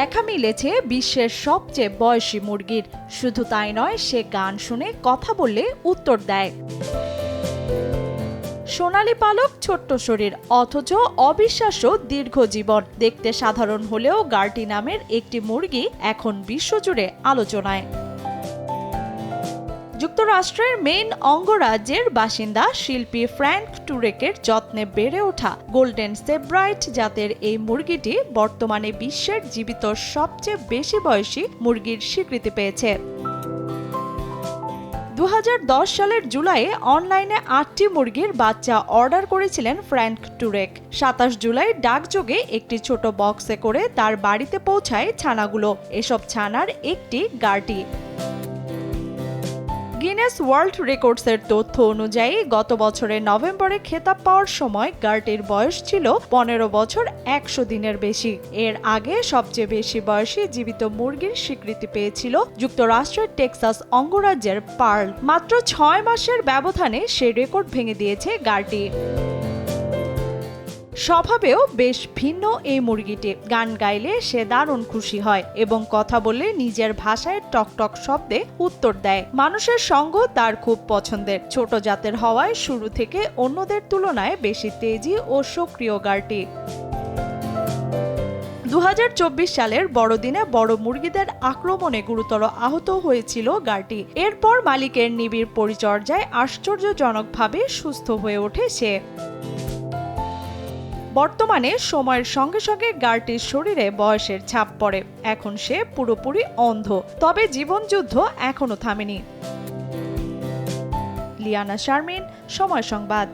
দেখা মিলেছে বিশ্বের সবচেয়ে বয়সী মুরগির। শুধু তাই নয়, সে গান শুনে কথা বললে উত্তর দেয়। সোনালী পালক, ছোট্ট শরীর, অথচ অবিশ্বাস্য দীর্ঘ জীবন। দেখতে সাধারণ হলেও গার্টি নামের একটি মুরগি এখন বিশ্বজুড়ে আলোচনায়। যুক্তরাষ্ট্রের মেইন অঙ্গরাজ্যের বাসিন্দা শিল্পী ফ্র্যাঙ্ক টুরেকের যত্নে বেড়ে ওঠা গোল্ডেন সেব্রাইট জাতের এই মুরগিটি বর্তমানে বিশ্বের জীবিত সবচেয়ে বেশি বয়সী মুরগির স্বীকৃতি পেয়েছে। 2010 সালের জুলাইয়ে অনলাইনে 8টি মুরগির বাচ্চা অর্ডার করেছিলেন ফ্র্যাঙ্ক টুরেক। 27 জুলাই ডাকযোগে একটি ছোট বক্সে করে তার বাড়িতে পৌঁছায় ছানাগুলো। এসব ছানার একটি গার্টি। গিনেস ওয়ার্ল্ড রেকর্ডসের তথ্য অনুযায়ী গত বছরের নভেম্বরে খেতাব পাওয়ার সময় গার্টির বয়স ছিল 15 বছর 100 দিনের বেশি। এর আগে সবচেয়ে বেশি বয়সী জীবিত মুরগির স্বীকৃতি পেয়েছিল যুক্তরাষ্ট্রের টেক্সাস অঙ্গরাজ্যের পার্ল। মাত্র 6 মাসের ব্যবধানে সে রেকর্ড ভেঙে দিয়েছে গার্টি। স্বভাবেও বেশ ভিন্ন এই মুরগিটি। গান গাইলে সে দারুণ খুশি হয় এবং কথা বললে নিজের ভাষায় টকটক শব্দে উত্তর দেয়। মানুষের সঙ্গ তার খুব পছন্দের। ছোট জাতের হওয়ায় শুরু থেকে অন্যদের তুলনায় বেশি তেজি ও সক্রিয় গার্টি। 2024 সালের বড়দিনে বড় মুরগিদের আক্রমণে গুরুতর আহত হয়েছিল গার্টি। এরপর মালিকের নিবিড় পরিচর্যায় আশ্চর্যজনকভাবে সুস্থ হয়ে ওঠে সে। বর্তমানে সময়ের সঙ্গে সঙ্গে গার্টির শরীরে বয়সের ছাপ পড়ে। এখন সে পুরোপুরি অন্ধ, তবে জীবনযুদ্ধ এখনো থামেনি। লিয়ানা শারমিন, সময় সংবাদ।